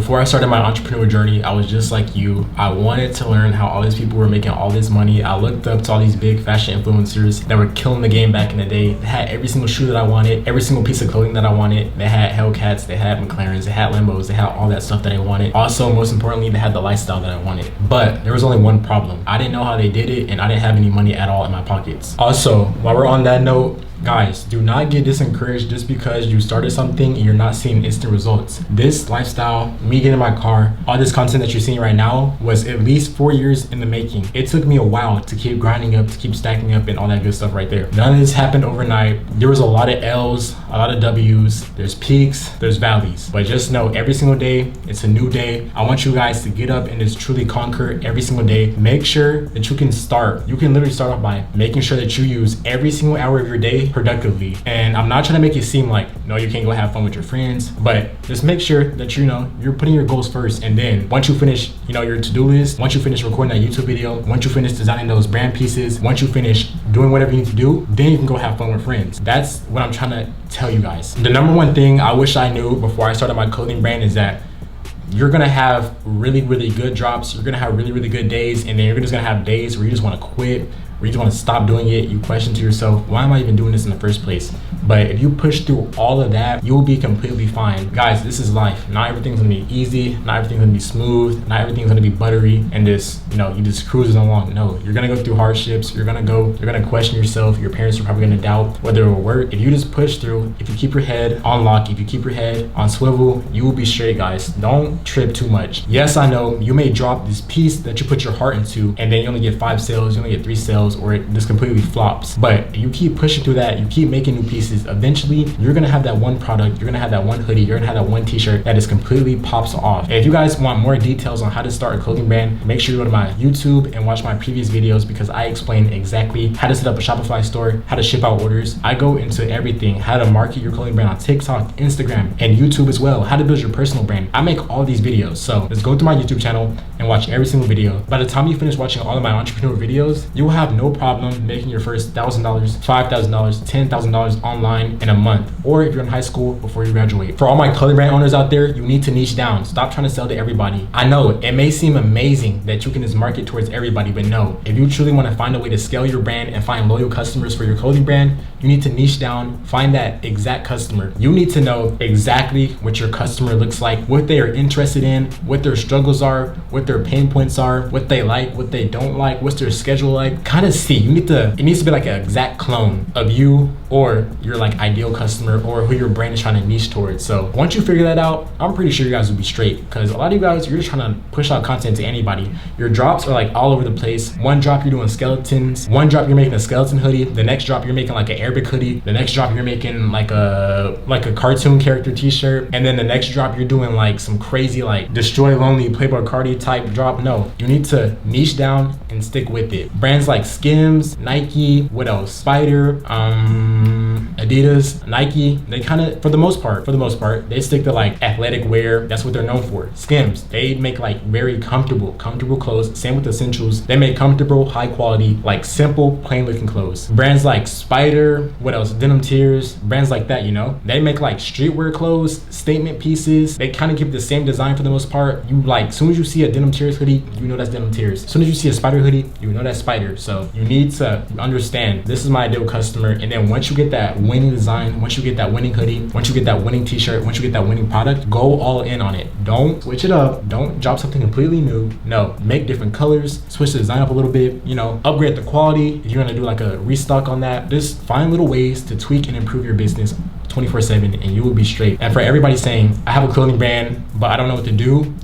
Before I started my entrepreneur journey, I was just like you. I wanted to learn how all these people were making all this money. I looked up to all these big fashion influencers that were killing the game back in the day. They had every single shoe that I wanted, every single piece of clothing that I wanted. They had Hellcats, they had McLarens, they had Lambos, they had all that stuff that I wanted. Also, most importantly, they had the lifestyle that I wanted. But there was only one problem. I didn't know how they did it, and I didn't have any money at all in my pockets. Also, while we're on that note, guys, do not get disencouraged just because you started something and you're not seeing instant results. This lifestyle, me getting in my car, all this content that you're seeing right now was at least 4 years in the making. It took me a while to keep grinding up, to keep stacking up and all that good stuff right there. None of this happened overnight. There was a lot of L's, a lot of W's, there's peaks, there's valleys. But just know every single day, it's a new day. I want you guys to get up and just truly conquer every single day. Make sure that you can start. You can literally start off by making sure that you use every single hour of your day productively. And I'm not trying to make it seem like, no, you can't go have fun with your friends, but just make sure that you're putting your goals first. And then once you finish, your to-do list, once you finish recording that YouTube video, once you finish designing those brand pieces, once you finish doing whatever you need to do, then you can go have fun with friends. That's what I'm trying to tell you guys. The number one thing I wish I knew before I started my clothing brand is that you're gonna have really, really good drops. You're gonna have really, really good days, and then you're just gonna have days where you just wanna quit, where you just want to stop doing it. You question to yourself, why am I even doing this in the first place? But if you push through all of that, you'll be completely fine. Guys, this is life. Not everything's gonna be easy, not everything's gonna be smooth, not everything's gonna be buttery and just, you just cruising along. No, you're gonna go through hardships, you're gonna question yourself, your parents are probably gonna doubt whether it will work. If you just push through, if you keep your head on lock, if you keep your head on swivel, you will be straight, guys. Don't trip too much. Yes, I know you may drop this piece that you put your heart into and then you only get 5 sales, you only get 3 sales, or it just completely flops. But you keep pushing through that, you keep making new pieces, eventually you're gonna have that one product, you're gonna have that one hoodie, you're gonna have that one t-shirt that just completely pops off. And if you guys want more details on how to start a clothing brand, make sure you go to my YouTube and watch my previous videos, because I explain exactly how to set up a Shopify store, how to ship out orders. I go into everything, how to market your clothing brand on TikTok, Instagram, and YouTube as well, how to build your personal brand. I make all these videos. So let's go to my YouTube channel and watch every single video. By the time you finish watching all of my entrepreneur videos, you will have no problem making your first $1,000, $5,000, $10,000 online in a month, or if you're in high school before you graduate. For all my clothing brand owners out there, you need to niche down. Stop trying to sell to everybody. I know it may seem amazing that you can just market towards everybody, but no. If you truly want to find a way to scale your brand and find loyal customers for your clothing brand, you need to niche down, find that exact customer. You need to know exactly what your customer looks like, what they are interested in, what their struggles are, what their pain points are, what they like, what they don't like, what's their schedule like. Kind of see, it needs to be like an exact clone of you or your like ideal customer or who your brand is trying to niche towards. So once you figure that out, I'm pretty sure you guys will be straight, because a lot of you guys, you're just trying to push out content to anybody. Your drops are like all over the place. One drop you're doing skeletons, one drop you're making a skeleton hoodie, the next drop you're making like an Arabic hoodie, the next drop you're making like a cartoon character t-shirt, and then the next drop you're doing like some crazy like Destroy Lonely Playboy Cardi type drop. No, you need to niche down and stick with it. Brands like Skims, Nike, what else? Spider, Adidas, Nike, they kind of, for the most part, they stick to like athletic wear. That's what they're known for. Skims, they make like very comfortable clothes. Same with Essentials. They make comfortable, high quality, like simple, plain looking clothes. Brands like Spider, what else? Denim Tears, brands like that, they make like streetwear clothes, statement pieces. They kind of keep the same design for the most part. You like, as soon as you see a Denim Tears hoodie, you know that's Denim Tears. As soon as you see a Spider hoodie, you know that's Spider. So you need to understand, this is my ideal customer. And then once you get that winning design, once you get that winning hoodie, once you get that winning t-shirt, once you get that winning product, go all in on it. Don't switch it up. Don't drop something completely new. No, make different colors, switch the design up a little bit, upgrade the quality. If you're gonna do like a restock on that, just find little ways to tweak and improve your business 24/7 and you will be straight. And for everybody saying, I have a clothing brand, but I don't know what to do,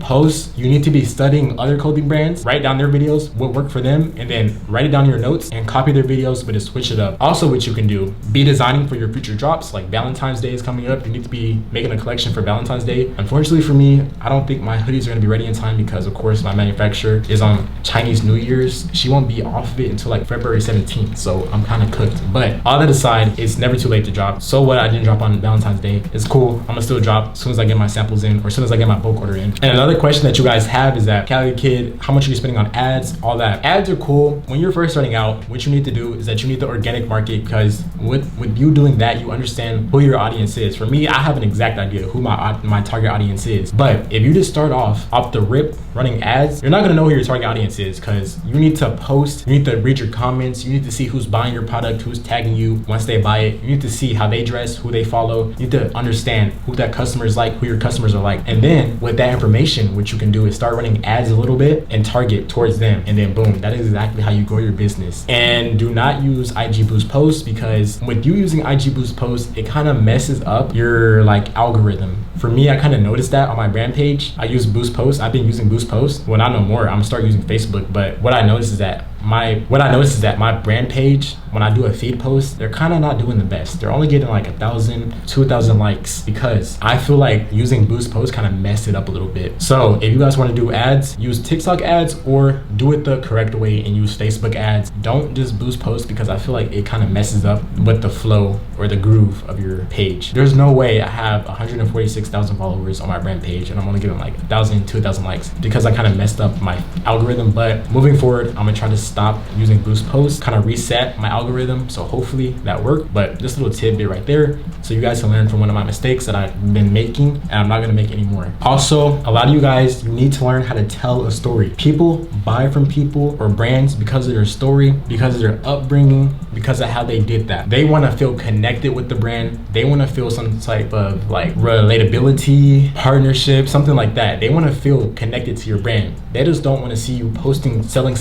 you need to be studying other clothing brands, write down their videos, what worked for them, and then write it down in your notes and copy their videos, but just switch it up. Also, what you can do, be designing for your future drops. Like Valentine's Day is coming up. You need to be making a collection for Valentine's Day. Unfortunately for me, I don't think my hoodies are gonna be ready in time, because of course my manufacturer is on Chinese New Year's. She won't be off of it until like February 17th. So I'm kind of cooked. But all that aside, it's never too late to drop. So what, I didn't drop drop on Valentine's Day. It's cool. I'm gonna still drop as soon as I get my samples in, or as soon as I get my bulk order in. And another question that you guys have is that, Cali Kid, how much are you spending on ads? All that. Ads are cool. When you're first starting out, what you need to do is that you need to organic market, because with you doing that, you understand who your audience is. For me, I have an exact idea who my target audience is. But if you just start off the rip running ads, you're not gonna know who your target audience is, because you need to post, you need to read your comments, you need to see who's buying your product, who's tagging you once they buy it. You need to see how they dress, who they follow. You need to understand who that customer is like, who your customers are like. And then with that information, what you can do is start running ads a little bit and target towards them. And then boom, that is exactly how you grow your business. And do not use IG Boost posts, because with you using IG Boost posts, it kind of messes up your like algorithm. For me, I kind of noticed that on my brand page. I use Boost posts. I've been using Boost posts. Well, not no more. I'm gonna start using Facebook. But what I noticed is that my brand page, when I do a feed post, they're kind of not doing the best. They're only getting like 1,000, 2,000 likes, because I feel like using Boost posts kind of messed it up a little bit. So if you guys want to do ads, use TikTok ads, or do it the correct way and use Facebook ads. Don't just Boost posts, because I feel like it kind of messes up with the flow or the groove of your page. There's no way I have 146,000 followers on my brand page and I'm only getting like 1,000, 2,000 likes, because I kind of messed up my algorithm. But moving forward, I'm gonna try to stop using Boost posts, kind of reset my algorithm. So hopefully that worked. But just a little tidbit right there, so you guys can learn from one of my mistakes that I've been making, and I'm not gonna make any more. Also, a lot of you guys, you need to learn how to tell a story. People buy from people or brands because of their story, because of their upbringing, because of how they did that. They want to feel connected with the brand. They want to feel some type of like relatability, partnership, something like that. They want to feel connected to your brand. They just don't want to see you posting, selling.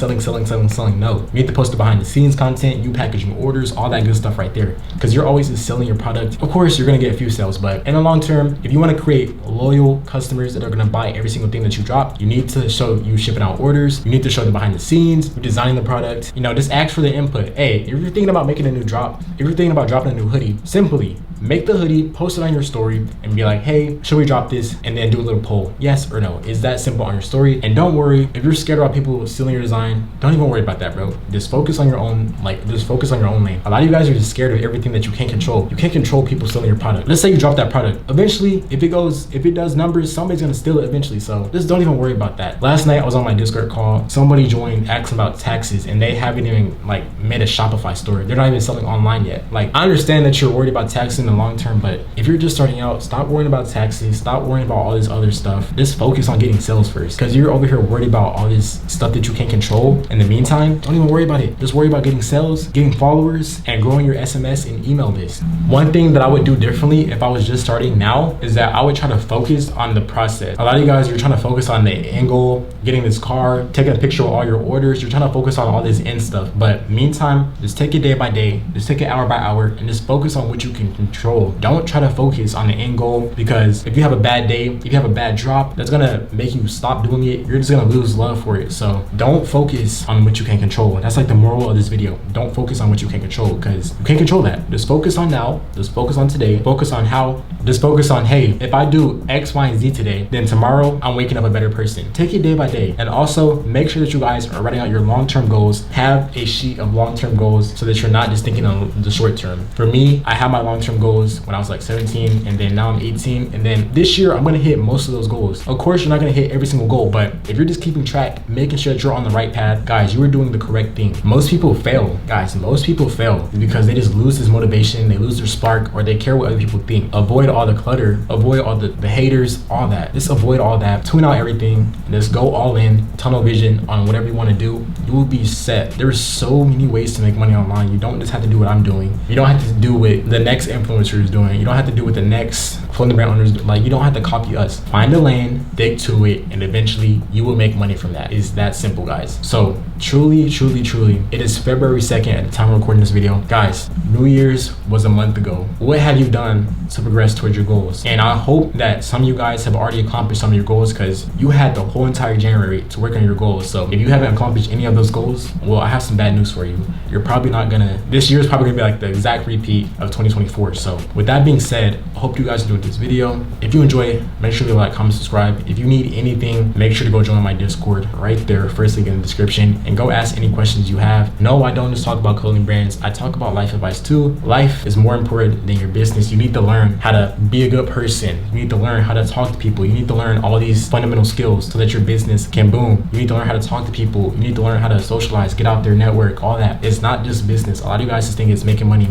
No, you need to post the behind the scenes content, you packaging orders, all that good stuff right there, because you're always just selling your product. Of course, you're going to get a few sales, but in the long term, if you want to create loyal customers that are going to buy every single thing that you drop, you need to show you shipping out orders. You need to show the behind the scenes, you're designing the product. You know, just ask for their input. Hey, if you're thinking about making a new drop, if you're thinking about dropping a new hoodie, simply make the hoodie, post it on your story, and be like, hey, should we drop this? And then do a little poll, yes or no. It's that simple on your story. And don't worry, if you're scared about people stealing your design, don't even worry about that, bro. Just focus on your own, just focus on your own lane. A lot of you guys are just scared of everything that you can't control. You can't control people stealing your product. Let's say you drop that product. Eventually, if it does numbers, somebody's gonna steal it eventually. So just don't even worry about that. Last night, I was on my Discord call. Somebody joined asking about taxes, and they haven't even made a Shopify store. They're not even selling online yet. I understand that you're worried about taxes in the long term, but if you're just starting out, stop worrying about taxes, stop worrying about all this other stuff. Just focus on getting sales first, because you're over here worried about all this stuff that you can't control. In the meantime, don't even worry about it. Just worry about getting sales, getting followers, and growing your SMS and email list. One thing that I would do differently if I was just starting now is that I would try to focus on the process. A lot of you guys, you're trying to focus on the end goal, getting this car, taking a picture of all your orders. You're trying to focus on all this end stuff. But meantime, just take it day by day, just take it hour by hour, and just focus on what you can control. Don't try to focus on the end goal, because if you have a bad day, if you have a bad drop, that's gonna make you stop doing it. You're just gonna lose love for it. So don't focus on what you can't control. That's like the moral of this video. Don't focus on what you can't control, because you can't control that. Just focus on now, just focus on today, just focus on, hey, if I do X, Y, and Z today, then tomorrow I'm waking up a better person. Take it day by day. And also make sure that you guys are writing out your long-term goals. Have a sheet of long-term goals so that you're not just thinking on the short term. For me, I have my long-term goals when I was 17, and then now I'm 18, and then this year I'm gonna hit most of those goals. Of course, you're not gonna hit every single goal, but if you're just keeping track, making sure that you're on the right path, guys, you are doing the correct thing. Most people fail, guys. Most people fail because they just lose this motivation, they lose their spark, or they care what other people think. Avoid all the clutter, avoid all the haters, all that. Just avoid all that. Tune out everything, and just go all in, tunnel vision on whatever you want to do. You will be set. There's so many ways to make money online. You don't just have to do what I'm doing. You don't have to do what the next influencer is doing. You don't have to do what the next clothing brand owners do. You don't have to copy us. Find a lane, stick to it, and eventually you will make money from that. It's that simple, guys. So truly, it is February 2nd at the time of recording this video. Guys, New Year's was a month ago. What have you done to progress towards your goals? And I hope that some of you guys have already accomplished some of your goals, because you had the whole entire January to work on your goals. So if you haven't accomplished any of those goals, well, I have some bad news for you. You're probably not gonna, this year is probably gonna be like the exact repeat of 2024. So So with that being said, I hope you guys enjoyed this video. If you enjoy, make sure to like, comment, subscribe. If you need anything, make sure to go join my Discord right there, first link in the description, and go ask any questions you have. No, I don't just talk about clothing brands. I talk about life advice too. Life is more important than your business. You need to learn how to be a good person. You need to learn how to talk to people. You need to learn all these fundamental skills so that your business can boom. You need to learn how to talk to people. You need to learn how to socialize, get out there, network, all that. It's not just business. A lot of you guys just think it's making money.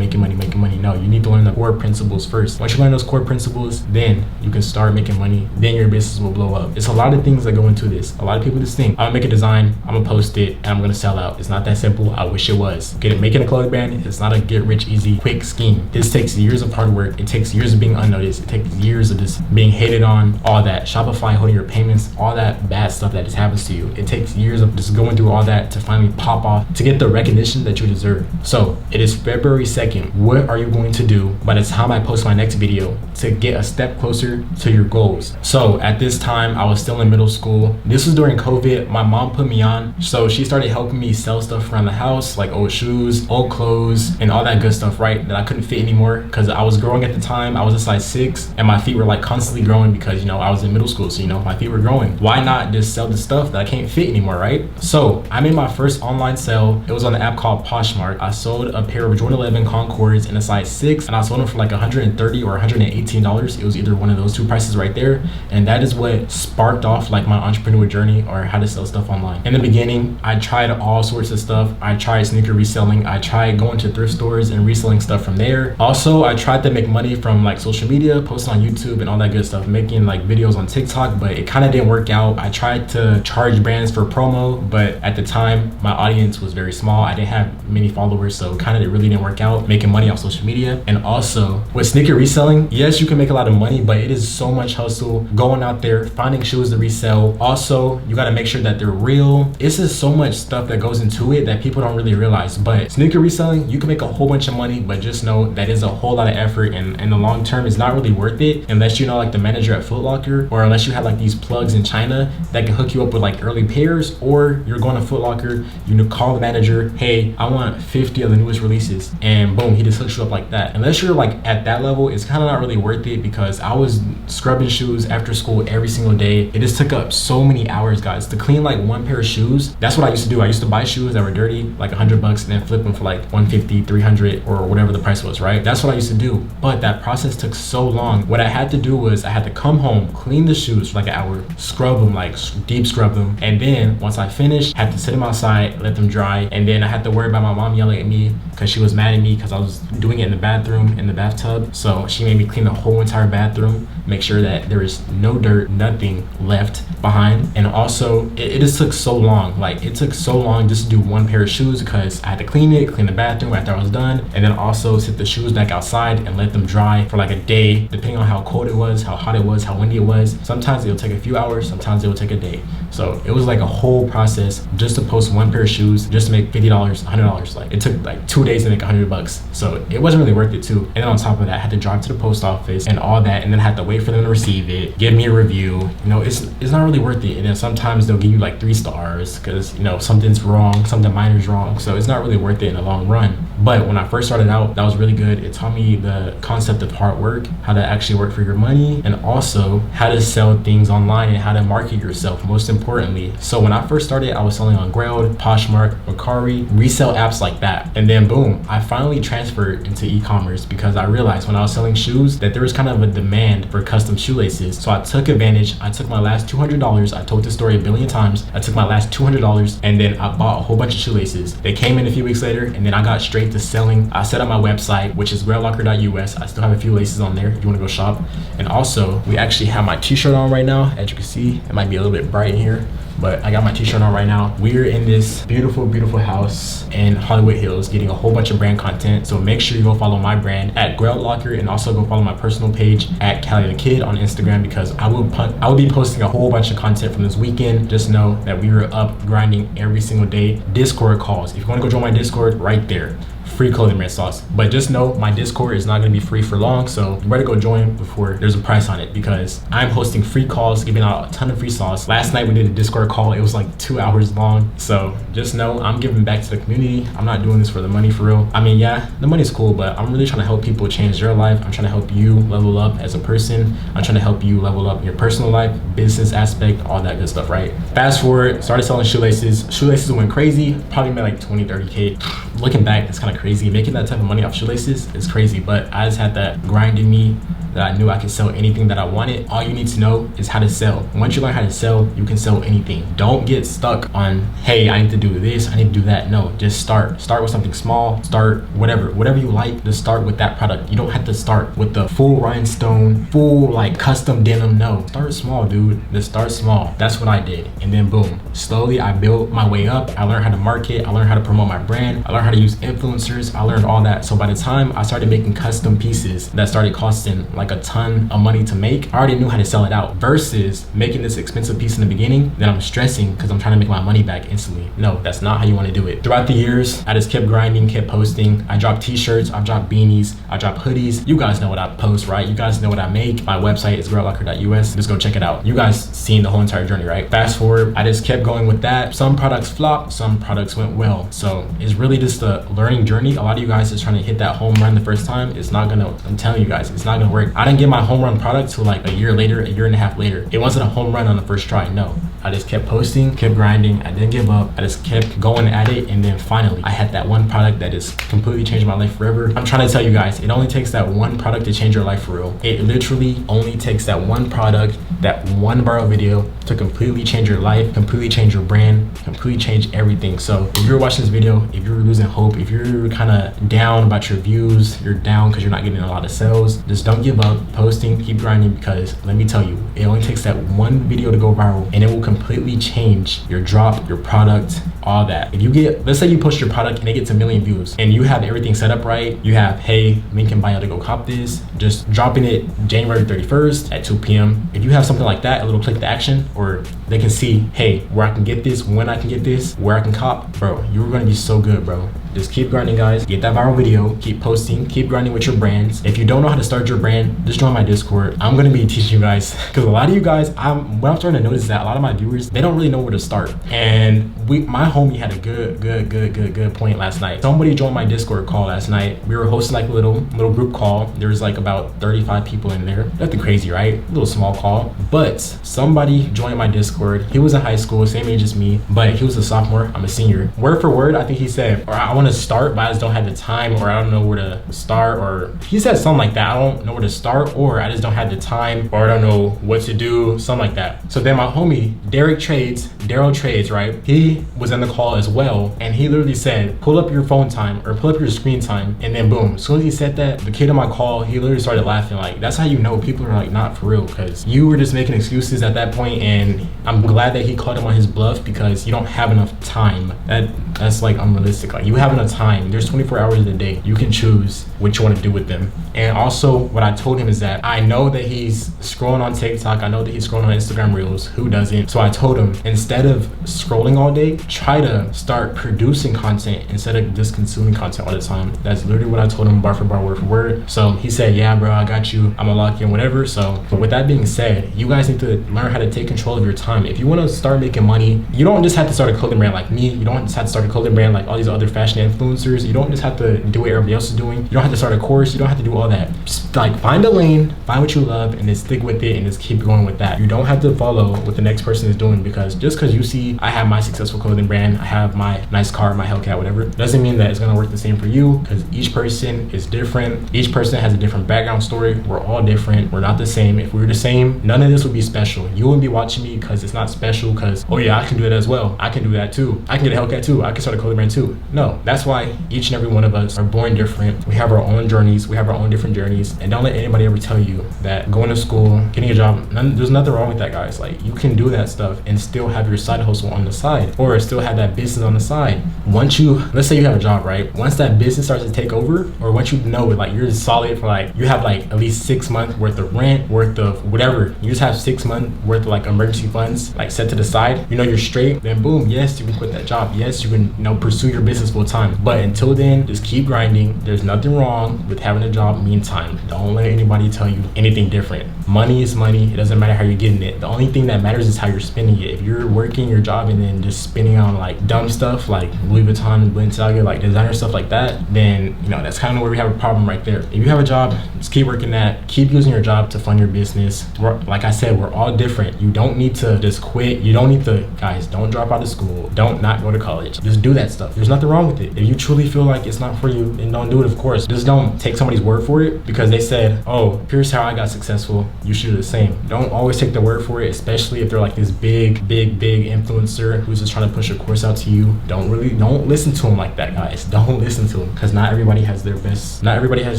No, you need to learn the core principles first. Once you learn those core principles, then you can start making money. Then your business will blow up. It's a lot of things that go into this. A lot of people just think, I'm gonna make a design, I'm gonna post it, and I'm gonna sell out. It's not that simple. I wish it was. Making a clothing brand is not a get rich easy quick scheme. This takes years of hard work. It takes years of being unnoticed. It takes years of just being hated on, all that. Shopify, holding your payments, all that bad stuff that just happens to you. It takes years of just going through all that to finally pop off, to get the recognition that you deserve. So it is February 2nd. What are you going to do by the time I post my next video to get a step closer to your goals? So at this time, I was still in middle school. This was during COVID. My mom put me on. So she started helping me sell stuff around the house, like old shoes, old clothes, and all that good stuff, right? That I couldn't fit anymore because I was growing at the time. I was a size 6 and my feet were like constantly growing because, you know, I was in middle school. So, you know, my feet were growing. Why not just sell the stuff that I can't fit anymore, right? So I made my first online sale. It was on the app called Poshmark. I sold a pair of Jordan 11 Concords in a size 6 and I sold them for like $130 or $118. It was either one of those two prices right there. And that is what sparked off like my entrepreneurial journey or how to sell stuff online. In the beginning, I tried all sorts of stuff. I tried sneaker reselling. I tried going to thrift stores and reselling stuff from there. Also, I tried to make money from like social media, posting on YouTube and all that good stuff, making like videos on TikTok, but it kind of didn't work out. I tried to charge brands for promo, but at the time, my audience was very small. I didn't have many followers, so kind of really didn't work out making money off social media. And also with sneaker reselling, yes, you can make a lot of money, but it is so much hustle going out there, finding shoes to resell. Also, you got to make sure that they're real. It's just so much stuff that goes into it that people don't really realize. But sneaker reselling, you can make a whole bunch of money, but just know that is a whole lot of effort, and in the long term, it's not really worth it unless you know like the manager at Foot Locker, or unless you have like these plugs in China that can hook you up with like early pairs, or you're going to Foot Locker, you call the manager, hey, I want 50 of the newest releases, and boom, he just hooks you up like that. Unless you're like at that level, it's kind of not really worth it, because I was scrubbing shoes after school every single day. It just took up so many hours, guys, to clean like one pair of shoes. That's what I used to do. I used to buy shoes that were dirty, like $100, and then flip them for like 150, 300, or whatever the price was, right? That's what I used to do. But that process took so long. What I had to do was I had to come home, clean the shoes for like an hour, scrub them, like deep scrub them, and then once I finished, I had to sit them outside, let them dry, and then I had to worry about my mom yelling at me because she was mad at me because I was doing it in the bathroom, in the bathtub. So she made me clean the whole entire bathroom, make sure that there is no dirt, nothing left behind. And also it just took so long. Like it took so long just to do one pair of shoes because I had to clean it, clean the bathroom after I was done, and then also sit the shoes back outside and let them dry for like a day, depending on how cold it was, how hot it was, how windy it was. Sometimes it'll take a few hours, sometimes it'll take a day. So it was like a whole process just to post one pair of shoes, just to make $50, $100. Like it took like 2 days to make $100. So it wasn't really worth it too. And then on top of that, I had to drive to the post office and all that, and then I had to wait for them to receive it, give me a review. You know, it's not really worth it. And then sometimes they'll give you like 3 stars because, you know, something's wrong, something minor is wrong. So it's not really worth it in the long run. But when I first started out, that was really good. It taught me the concept of hard work, how to actually work for your money, and also how to sell things online and how to market yourself, most importantly. So when I first started, I was selling on Grailed, Poshmark, Mercari, resale apps like that. And then boom, I finally transferred into e-commerce because I realized when I was selling shoes that there was kind of a demand for custom shoelaces. So I took advantage. I took my last $200. I told this story a billion times. I took my last $200 and then I bought a whole bunch of shoelaces. They came in a few weeks later, and then I got straight to selling. I set up my website, which is graillocker.us. I still have a few laces on there if you want to go shop. And also, we actually have my t-shirt on right now. As you can see, it might be a little bit bright in here, but I got my t-shirt on right now. We're in this beautiful, beautiful house in Hollywood Hills getting a whole bunch of brand content. So make sure you go follow my brand at Grail Locker, and also go follow my personal page at calithekid on Instagram, because I will be posting a whole bunch of content from this weekend. Just know that we were up grinding every single day. Discord calls. If you want to go join my Discord, right there. free clothing brand sauce. But just know my Discord is not going to be free for long, so you better go join before there's a price on it, because I'm hosting free calls, giving out a ton of free sauce. Last night we did a Discord call. It was like 2 hours long. So just know I'm giving back to the community. I'm not doing this for the money, for real. I mean, yeah, the money's cool, but I'm really trying to help people change their life. I'm trying to help you level up as a person. I'm trying to help you level up in your personal life, business aspect, all that good stuff, right? Fast forward, started selling shoelaces. Shoelaces went crazy, probably made like 20, 30K. Looking back, it's kind of crazy. Making that type of money off shoelaces is crazy, but I just had that grind in me that I knew I could sell anything that I wanted. All you need to know is how to sell. Once you learn how to sell, you can sell anything. Don't get stuck on, hey, I need to do this, I need to do that. No, just start. Start with something small. Start whatever you like. Just start with that product. You don't have to start with the full rhinestone, full like custom denim. No, start small, dude. Just start small. That's what I did. And then boom, slowly I built my way up. I learned how to market. I learned how to promote my brand. I learned how to use influencers. I learned all that. So by the time I started making custom pieces that started costing like a ton of money to make, I already knew how to sell it out, versus making this expensive piece in the beginning, then I'm stressing because I'm trying to make my money back instantly. No, that's not how you want to do it. Throughout the years, I just kept grinding, kept posting. I dropped t-shirts, I dropped beanies, I dropped hoodies. You guys know what I post, right? You guys know what I make. My website is girllocker.us. Just go check it out. You guys seen the whole entire journey, right? Fast forward, I just kept going with that. Some products flopped, some products went well. So it's really just a learning journey. A lot of you guys is trying to hit that home run the first time. It's not gonna, I'm telling you guys, it's not gonna work. I didn't get my home run product till like a year later, a year and a half later. It wasn't a home run on the first try, no. I just kept posting, kept grinding. I didn't give up. I just kept going at it. And then finally, I had that one product that has completely changed my life forever. I'm trying to tell you guys, it only takes that one product to change your life for real. It literally only takes that one product, that one viral video to completely change your life, completely change your brand, completely change everything. So if you're watching this video, if you're losing hope, if you're kind of down about your views, you're down because you're not getting a lot of sales, just don't give up. Posting, keep grinding, because let me tell you, it only takes that one video to go viral and it will completely change your drop, your product, all that. If you get, let's say you post your product and it gets 1 million views and you have everything set up right, you have, hey, link in bio to go cop this, just dropping it January 31st at 2 p.m. If you have something like that, a little click to action, or they can see, hey, where I can get this, when I can get this, where I can cop, bro, you're gonna be so good, bro. Just keep grinding, guys. Get that viral video, keep posting, keep grinding with your brands. If you don't know how to start your brand, just join my Discord. I'm gonna be teaching you guys, because a lot of you guys, what I'm starting to notice is that a lot of my viewers, they don't really know where to start. And my homie had a good point last night. Somebody joined my Discord call last night. We were hosting like a little group call. There was like about 35 people in there. Nothing crazy, right? A little small call. But somebody joined my Discord. He was in high school, same age as me, but he was a sophomore. I'm a senior. Word for word, I think he said, or I want to start, but I just don't have the time, or I don't know where to start, or he said something like that. I don't know where to start, or I just don't have the time, or I don't know what to do, something like that. So then my homie, Daryl Trades, right? He was in the call as well, and he literally said, pull up your phone time or pull up your screen time, and then boom, as soon as he said that, the kid on my call, he literally started laughing. Like, that's how you know people are like not for real, because you were just making excuses at that point, and I'm glad that he called him on his bluff, because you don't have enough time. That's like unrealistic. Like, you have enough time. There's 24 hours in a day. You can choose what you want to do with them. And also what I told him is that I know that he's scrolling on TikTok. I know that he's scrolling on Instagram Reels. Who doesn't? So I told him, instead of scrolling all day, try to start producing content instead of just consuming content all the time. That's literally what I told him, bar for bar, word for word. So he said, yeah, bro, I got you. I'm gonna lock in, whatever. So, but with that being said, you guys need to learn how to take control of your time. If you want to start making money, you don't just have to start a clothing brand like me. You don't just have to start a clothing brand like all these other fashion influencers. You don't just have to do what everybody else is doing. You don't have to start a course. You don't have to do all that. Just like find a lane, find what you love, and then stick with it, and just keep going with that. You don't have to follow what the next person is doing, because just because you see I have my successful clothing brand, I have my nice car, my Hellcat, whatever, doesn't mean that it's gonna work the same for you, because each person is different. Each person has a different background story. We're all different. We're not the same. If we were the same, none of this would be special. You wouldn't be watching me because it's not special, because, oh yeah, I can do it as well. I can do that too. I can get a Hellcat too. I can start a clothing brand too. No, that's why each and every one of us are born different. We have our own journeys. We have our own different journeys. And don't let anybody ever tell you that going to school, getting a job, there's nothing wrong with that, guys. Like, you can do that stuff and still have your your side hustle on the side, or still have that business on the side. Once let's say you have a job, right? Once that business starts to take over, or once you know it, like you're solid for like, you have like at least 6 months worth of rent, worth of whatever, you just have 6 months worth of like emergency funds like set to the side, you know you're straight, then boom, yes, you can quit that job, yes, you can, you know, pursue your business full time. But until then, just keep grinding. There's nothing wrong with having a job meantime. Don't let anybody tell you anything different. Money is money. It doesn't matter how you're getting it. The only thing that matters is how you're spending it. If you're working your job and then just spending on like dumb stuff like Louis Vuitton and Balenciaga, like designer stuff like that, then you know that's kind of where we have a problem right there. If you have a job, just keep working that. Keep using your job to fund your business. Like I said, we're all different. You don't need to just quit. You don't need to, guys, don't drop out of school. Don't not go to college. Just do that stuff. There's nothing wrong with it. If you truly feel like it's not for you, then don't do it, of course. Just don't take somebody's word for it because they said, oh, here's how I got successful. You should do the same. Don't always take the word for it, especially if they're like this big influencer who's just trying to push a course out to you. Don't listen to them like that, guys. Don't listen to them because not everybody has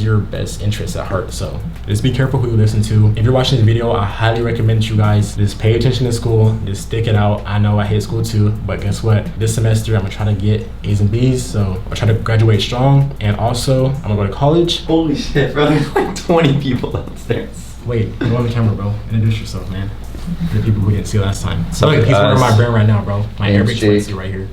your best interests at heart. So just be careful who you listen to. If you're watching this video, I highly recommend you guys just pay attention to school, just stick it out. I know I hate school too, but guess what? This semester I'm gonna try to get A's and B's, so I'll try to graduate strong. And also I'm gonna go to college. Holy shit, bro, there's like 20 people downstairs. Wait, go on the camera, bro. Introduce yourself, man. The people who didn't see last time. So Look, he's wearing my brand right now, bro. My Air Jake. right here.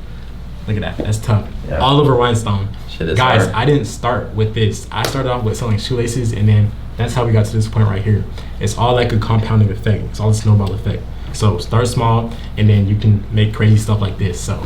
Look at that. That's tough. Yeah. Oliver Weinstein. Shit is Guys, hard. I didn't start with this. I started off with selling shoelaces, and then that's how we got to this point right here. It's all like a compounding effect. It's all a snowball effect. So start small, and then you can make crazy stuff like this. So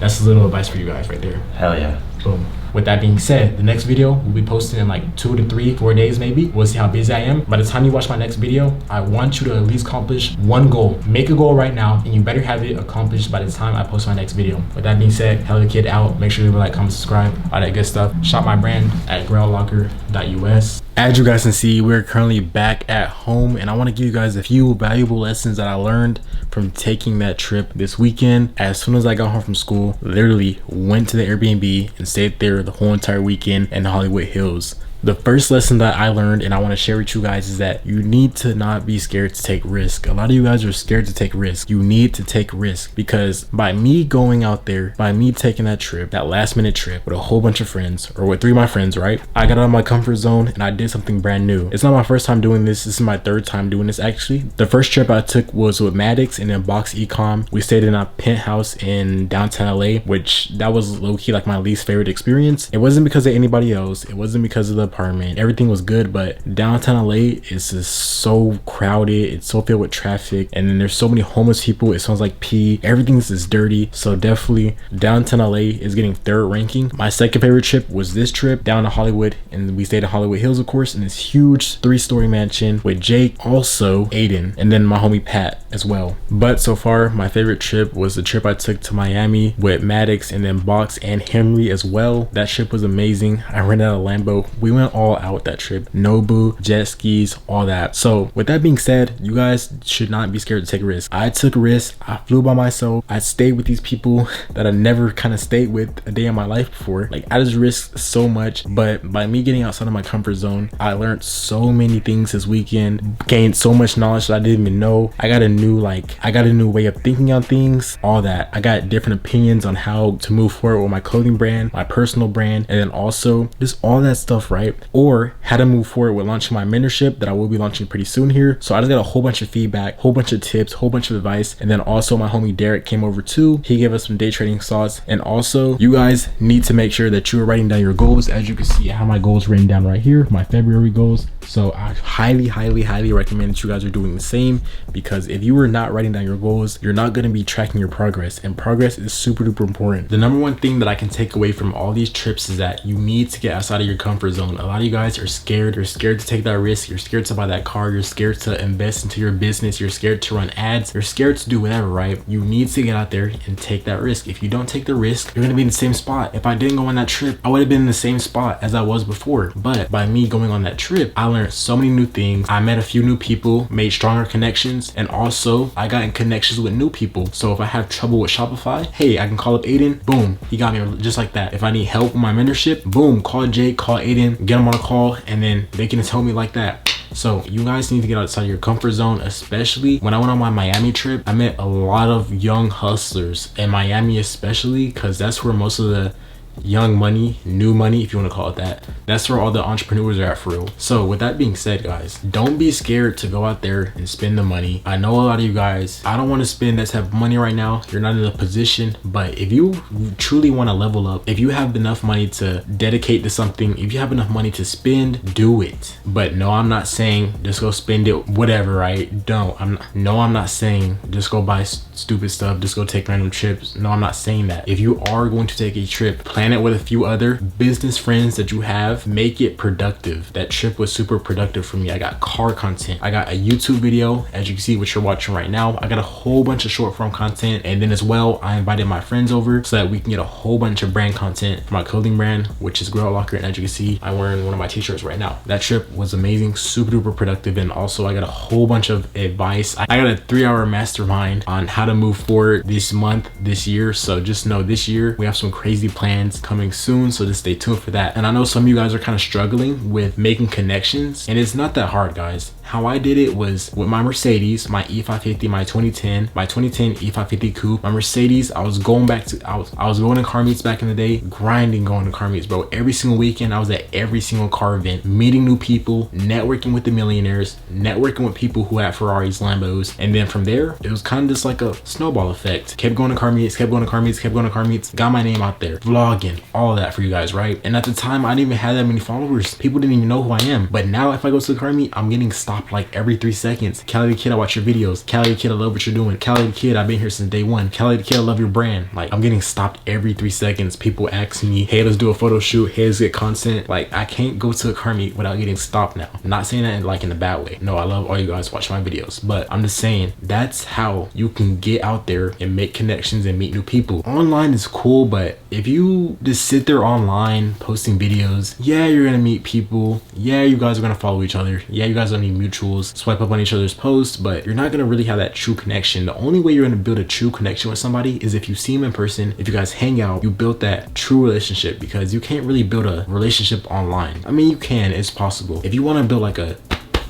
that's a little advice for you guys right there. Hell yeah. Boom. With that being said, the next video will be posted in like 2 to 3, 4 days maybe. We'll see how busy I am. By the time you watch my next video, I want you to at least accomplish one goal. Make a goal right now, and you better have it accomplished by the time I post my next video. With that being said, calithekid out. Make sure you like, comment, subscribe, all that good stuff. Shop my brand at graillocker.us. As you guys can see, we're currently back at home, and I want to give you guys a few valuable lessons that I learned from taking that trip this weekend. As soon as I got home from school, literally went to the Airbnb and stayed there the whole entire weekend in Hollywood Hills. The first lesson that I learned and I want to share with you guys is that you need to not be scared to take risk. A lot of you guys are scared to take risk. You need to take risk, because by me going out there, by me taking that trip, that last minute trip with a whole bunch of friends, or with 3 of my friends, right? I got out of my comfort zone and I did something brand new. It's not my first time doing this. This is my 3rd time doing this actually. The first trip I took was with Maddox and then Box Ecom. We stayed in a penthouse in downtown LA, which that was low-key like my least favorite experience. It wasn't because of anybody else. It wasn't because of the apartment. Everything was good, but downtown LA is just so crowded. It's so filled with traffic, and then there's so many homeless people. It smells like pee. Everything's just dirty. So definitely downtown LA is getting 3rd ranking. My second favorite trip was this trip down to Hollywood, and we stayed at Hollywood Hills, of course, in this huge 3-story mansion with Jake, also Aiden, and then my homie Pat as well. But so far my favorite trip was the trip I took to Miami with Maddox and then Box and Henry as well. That trip was amazing. I rented out a Lambo. We went all out that trip. Nobu, jet skis, all that. So with that being said, you guys should not be scared to take risks. I took risks. I flew by myself. I stayed with these people that I never kind of stayed with a day in my life before. Like, I just risked so much, but by me getting outside of my comfort zone, I learned so many things this weekend, gained so much knowledge that I didn't even know. I got a new way of thinking on things, all that. I got different opinions on how to move forward with my clothing brand, my personal brand, and then also just all that stuff, right? Or how to move forward with launching my mentorship that I will be launching pretty soon here. So I just got a whole bunch of feedback, whole bunch of tips, whole bunch of advice. And then also my homie Derek came over too. He gave us some day trading thoughts. And also you guys need to make sure that you are writing down your goals. As you can see, I have my goals written down right here, my February goals. So I highly recommend that you guys are doing the same, because if you are not writing down your goals, you're not going to be tracking your progress, and progress is super duper important. The number one thing that I can take away from all these trips is that you need to get outside of your comfort zone. A lot of you guys are scared. You're scared to take that risk. You're scared to buy that car. You're scared to invest into your business. You're scared to run ads. You're scared to do whatever, right? You need to get out there and take that risk. If you don't take the risk, you're going to be in the same spot. If I didn't go on that trip, I would have been in the same spot as I was before. But by me going on that trip, I learned so many new things. I met a few new people, made stronger connections, and also I got in connections with new people. So if I have trouble with Shopify, hey, I can call up Aiden. Boom, he got me just like that. If I need help with my mentorship, boom, call Jake, call Aiden, get him on a call, and then they can tell me like that. So you guys need to get outside your comfort zone, especially when I went on my Miami trip. I met a lot of young hustlers in Miami, especially because that's where most of the young money, new money, if you want to call it that, that's where all the entrepreneurs are at for real. So with that being said, guys, don't be scared to go out there and spend the money. I know a lot of you guys, I don't want to spend that type of money right now. You're not in a position, but if you truly want to level up, if you have enough money to dedicate to something, if you have enough money to spend, do it. But no, I'm not saying just go spend it whatever, right? I'm not saying just go buy stupid stuff, just go take random trips. No, I'm not saying that. If you are going to take a trip, plan it with a few other business friends that you have. Make it productive. That trip was super productive for me. I got car content, I got a YouTube video, as you can see what you're watching right now. I got a whole bunch of short form content, and then as well I invited my friends over so that we can get a whole bunch of brand content for my clothing brand, which is Grow Locker. And as you can see, I'm wearing one of my t-shirts right now. That trip was amazing, super duper productive. And also I got a whole bunch of advice. I got a 3-hour mastermind on how to move forward this month, this year. So just know this year we have some crazy plans coming soon, so just stay tuned for that. And I know some of you guys are kind of struggling with making connections, and it's not that hard, guys. How I did it was with my Mercedes, my E550, my 2010 E550 coupe, my Mercedes. I was going to car meets back in the day, grinding going to car meets, bro. Every single weekend I was at every single car event, meeting new people, networking with the millionaires, networking with people who had Ferraris, Lambos. And then from there, it was kind of just like a snowball effect. Kept going to car meets, got my name out there, vlogging, all of that for you guys, right? And at the time, I didn't even have that many followers. People didn't even know who I am. But now if I go to the car meet, I'm getting stopped like every 3 seconds. calithekid, I watch your videos. calithekid, I love what you're doing. calithekid, I've been here since day one. calithekid, I love your brand. Like, I'm getting stopped every 3 seconds. People ask me, hey, let's do a photo shoot. Hey, let's get content. Like, I can't go to a car meet without getting stopped now. I'm not saying that in a bad way. No, I love all you guys watching my videos, but I'm just saying that's how you can get out there and make connections and meet new people. Online is cool, but if you just sit there online posting videos, yeah, you're gonna meet people. Yeah, you guys are gonna follow each other. Yeah, you guys don't need mutuals, swipe up on each other's posts, but you're not gonna really have that true connection. The only way you're gonna build a true connection with somebody is if you see them in person. If you guys hang out, you build that true relationship, because you can't really build a relationship online. I mean, you can, it's possible. If you want to build like a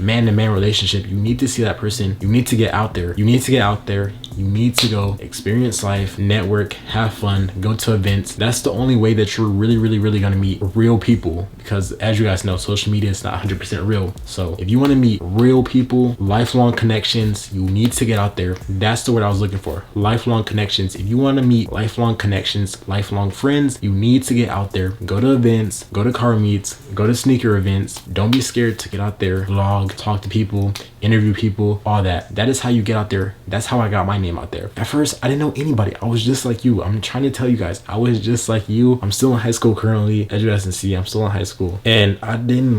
man-to-man relationship, you need to see that person. You need to get out there. You need to go experience life, network, have fun, go to events. That's the only way that you're really gonna meet real people, because as you guys know, social media is not 100% real. So if you want to meet real people, lifelong connections, you need to get out there. That's the word I was looking for, lifelong connections. If you want to meet lifelong connections, lifelong friends, you need to get out there. Go to events, go to car meets, go to sneaker events. Don't be scared to get out there, vlog, talk to people, interview people, all that. That is how you get out there. That's how I got my name out there. At first, I didn't know anybody. I was just like you. I'm trying to tell you guys, I was just like you. I'm still in high school currently. As you guys can see, I'm still in high school. And I didn't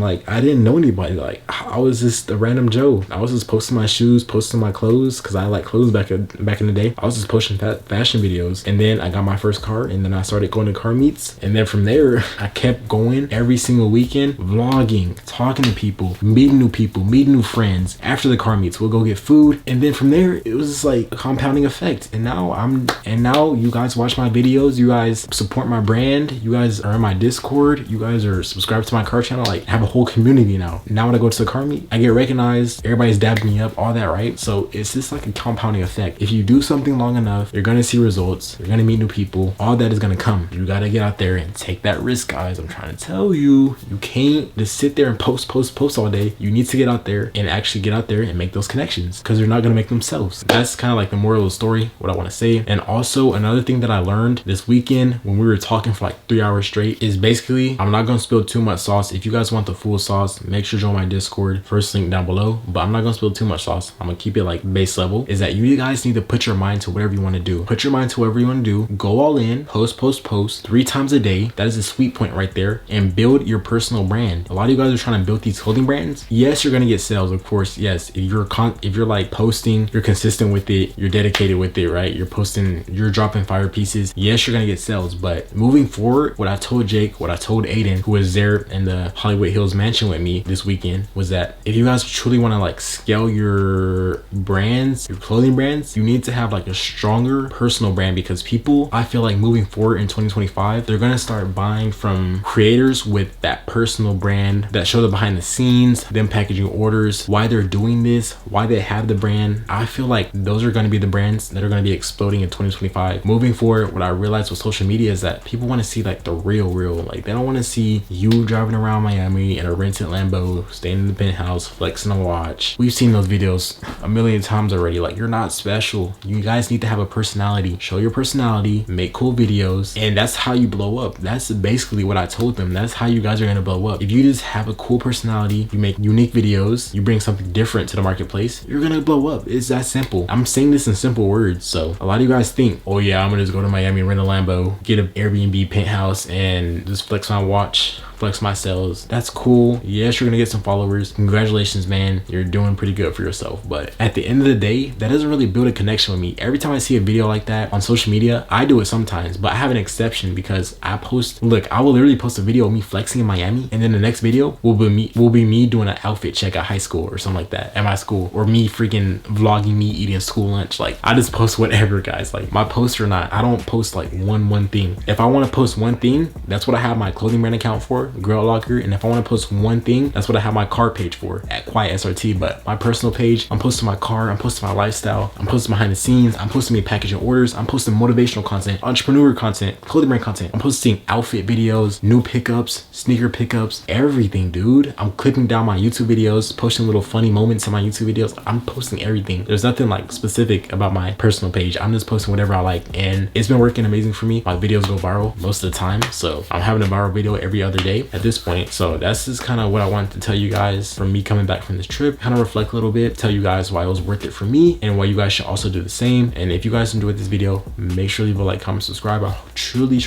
know anybody. Like, I was just a random Joe. I was just posting my shoes, posting my clothes, because I like clothes back in the day. I was just posting fashion videos. And then I got my first car, and then I started going to car meets. And then from there, I kept going every single weekend, vlogging, talking to people, meeting new people, meeting new friends. After the car meets, we'll go get food, and then from there it was just like a compounding effect. And now you guys watch my videos, you guys support my brand, you guys are in my Discord, you guys are subscribed to my car channel. Like, I have a whole community now. Now when I go to the car meet, I get recognized, everybody's dabbing me up, all that, right? So it's just like a compounding effect. If you do something long enough, you're gonna see results, you're gonna meet new people, all that is gonna come. You gotta get out there and take that risk, guys. I'm trying to tell you, you can't just sit there and post all day. You need to get out there and actually get out there and make those connections, because they're not gonna make themselves. That's kind of like the moral of the story, what I want to say. And also another thing that I learned this weekend when we were talking for like 3 hours straight is basically, I'm not gonna spill too much sauce. If you guys want the full sauce, make sure to join my Discord, first link down below. But I'm not gonna spill too much sauce. I'm gonna keep it like base level. Is that you guys need to put your mind to whatever you want to do. Put your mind to whatever you want to do. Go all in, post 3 times a day. That is a sweet point right there. And build your personal brand. A lot of you guys are trying to build these clothing brands. Yes, you're gonna get sales, of course. Yes, if you're like posting, you're consistent with it, you're dedicated with it, right? You're posting, you're dropping fire pieces. Yes, you're gonna get sales. But moving forward, what I told Jake, what I told Aiden, who was there in the Hollywood Hills mansion with me this weekend, was that if you guys truly want to like scale your brands, your clothing brands, you need to have like a stronger personal brand, because people, I feel like moving forward in 2025, they're gonna start buying from creators with that personal brand that show the behind the scenes, them packaging packaging orders, why they're doing this, why they have the brand. I feel like those are going to be the brands that are going to be exploding in 2025. Moving forward, what I realized with social media is that people want to see like the real. Like they don't want to see you driving around Miami in a rented Lambo, staying in the penthouse, flexing a watch. We've seen those videos a million times already. Like, you're not special. You guys need to have a personality. Show your personality, make cool videos, and that's how you blow up. That's basically what I told them. That's how you guys are gonna blow up. If you just have a cool personality, you make unique videos, you bring something different to the marketplace, you're gonna blow up. It's that simple. I'm saying this in simple words. So a lot of you guys think, oh yeah, I'm gonna just go to Miami, rent a Lambo, get an Airbnb penthouse, and just flex my watch, flex my sales. That's cool. Yes, you're gonna get some followers. Congratulations, man. You're doing pretty good for yourself. But at the end of the day, that doesn't really build a connection with me. Every time I see a video like that on social media, I do it sometimes, but I have an exception because I post, look, I will literally post a video of me flexing in Miami, and then the next video will be me doing an outfit check at high school or something like that, at my school, or me freaking vlogging me eating school lunch. Like, I just post whatever, guys. Like, my posts or not, I don't post like one thing. If I want to post one thing, that's what I have my clothing brand account for, Girl Locker. And if I want to post one thing, that's what I have my car page for, at Quiet SRT. But my personal page, I'm posting my car, I'm posting my lifestyle, I'm posting behind the scenes, I'm posting me packaging orders, I'm posting motivational content, entrepreneur content, clothing brand content, I'm posting outfit videos, new pickups, sneaker pickups, everything, dude. I'm clipping down my YouTube videos, posting little funny moments in my YouTube videos. I'm posting everything. There's nothing like specific about my personal page. I'm just posting whatever I like, and it's been working amazing for me. My videos go viral most of the time, so I'm having a viral video every other day at this point. So that's just kind of what I wanted to tell you guys from me coming back from this trip. Kind of reflect a little bit, tell you guys why it was worth it for me and why you guys should also do the same. And if you guys enjoyed this video, make sure to leave a like, comment, subscribe. I truly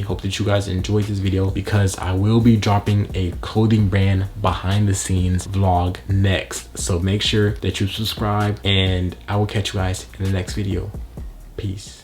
hope that you guys enjoyed this video, because I will be dropping a clothing brand behind the scenes vlog next. So make sure that you subscribe, and I will catch you guys in the next video. Peace.